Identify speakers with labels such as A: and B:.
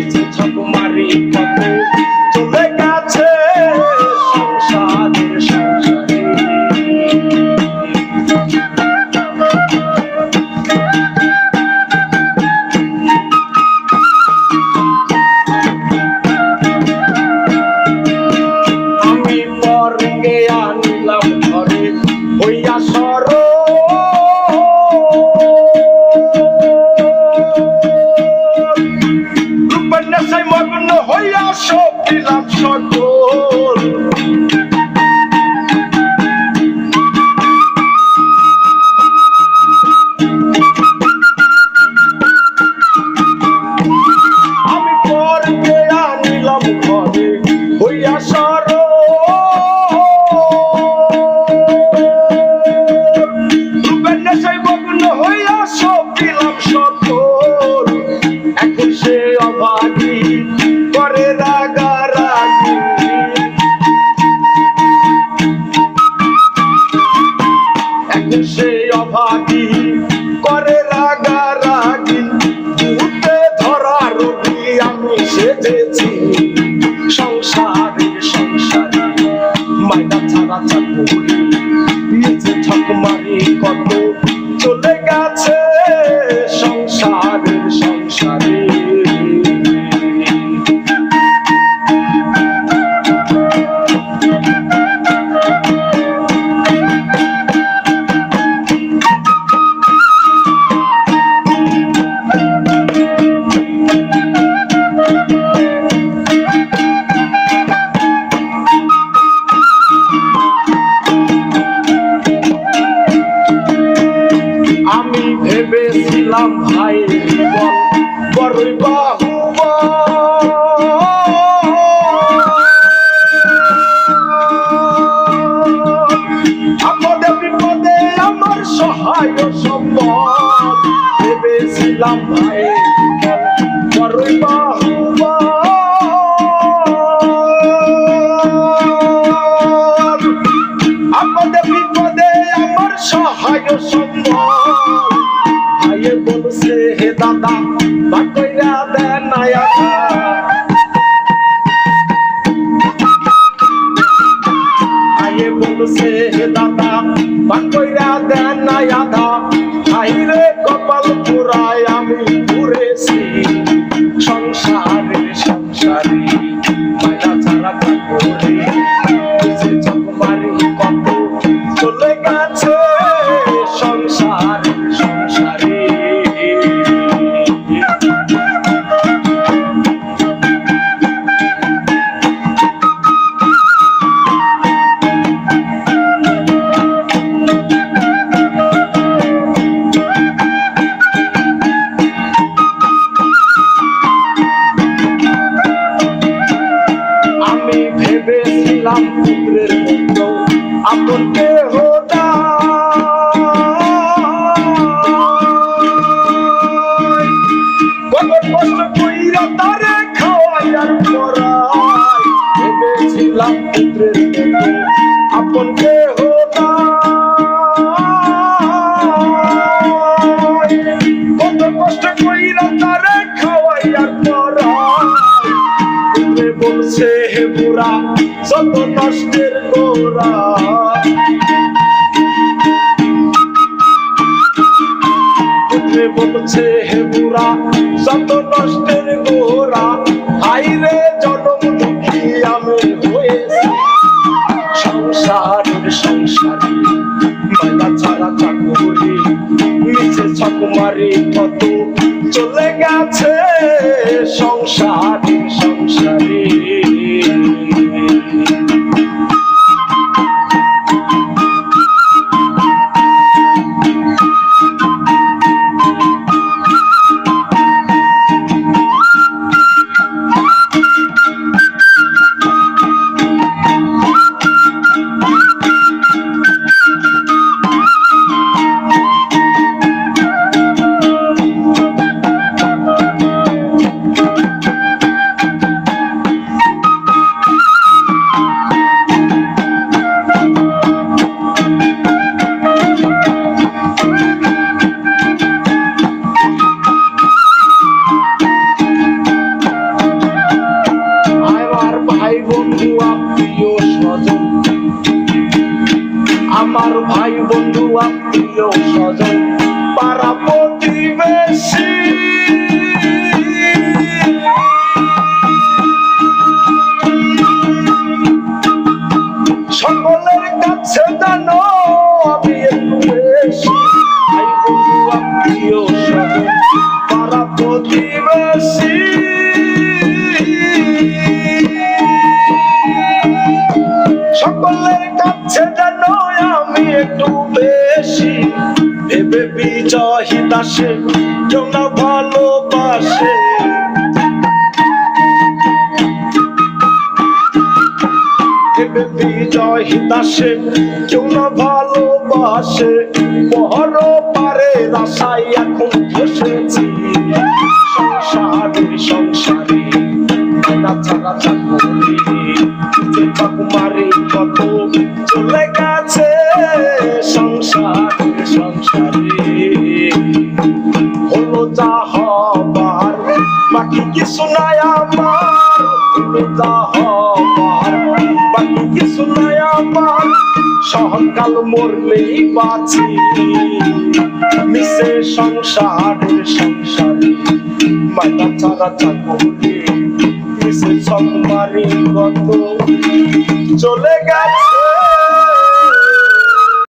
A: নিচে ঠাকুমারি কত চলে গেছে সংসারের সংসারে। আমি পরকে আনিলাম ঘরে হইয়া সর রূপন্যাসে মগ্ন হইয়া সব দিলাম সকল। আমি পরকে আনিলাম ঘরে হইয়া সর রূপন্যাসে মগ্ন হইয়া সব দিলাম সকল। এখন সে অভাগী করে রাগারাগি, এখন সে অভাগী করে রাগারাগি। ভূতে ধরা রোগী আমি সেজেছি সংসারে সংসারে। মাইনা ছাড়া চাকুরি নিচে ঠাকুমারি কত চলে গেছে সংসারের সংসারে। আমি ভেবেছিলাম ভাই জীবন বড়ই বাহুবল, আপদে বিপদে আমার সহায় সম্বল। ভেবেছিলাম ভাই জীবন বড়ই বাহুবল, আপদে বিপদে আমার সহায় সম্বল। ভাইয়ে বলছে হে দাদা ভাগ কইরা দেন না আধা, ভাইয়ে বলছে হে দাদা ভাগ কইরা দেন না আধা। হাইরে কপাল পুরায় আমি ঘুরেছি সংসারে সংসারে। মাইনা ছাড়া চাকুরি নিচে ঠাকুমারি কত চলে গেছে সংসারে সংসারে। আমি ভেবেছিলাম পুত্রের মতো আপন কেহ নাই, কত কষ্ট কইরা তারে খাওয়াই আর পড়াই। ভেবেছিলাম পুত্রের মতো আপন কেহ নাই, কত কষ্ট কইরা তারে খাওয়াই আর পড়াই। বলছে হে বুড়া যত নষ্টের গোড়া, বলছে হে বুড়া যত নষ্টের গোড়া। হাইরে জনম দুঃখী আমি হয়েছি সংসারের সংসারে। মাইনা ছাড়া চাকুরি নিচে ঠাকুমারি কত চলে গেছে সংসারের সংসারে। ভাই বন্ধু আত্মীয় স্বজন পাড়া প্রতিবেশী সকলের কাছে জানো আমি একটু বেশি ভাই বন্ধু আত্মীয় স্বজন পাড়া প্রতিবেশী সকলের কাছে জানো আমি একটু বেশি ভেবে বিজয়ী দাসে কেউ না ভালোবাসে ভেবে বিজয়ী দাসে কেউ না ভালোবাসে বড় পারে রাশাই এখন বসেছি সংসারে না ছাড়া চাকরি ঠাকুমারি কত চলে গেছে সংসারে হলো যা হবার বাকি কিছু নাই আমার হলো যা হবার বাকি কিছু নাই আমার সহকাল মরলেই বাঁচি মিশে সংসারে মায়া ছাড়া চাকরি মিশে ঠাকুমারি কত চলে গেছে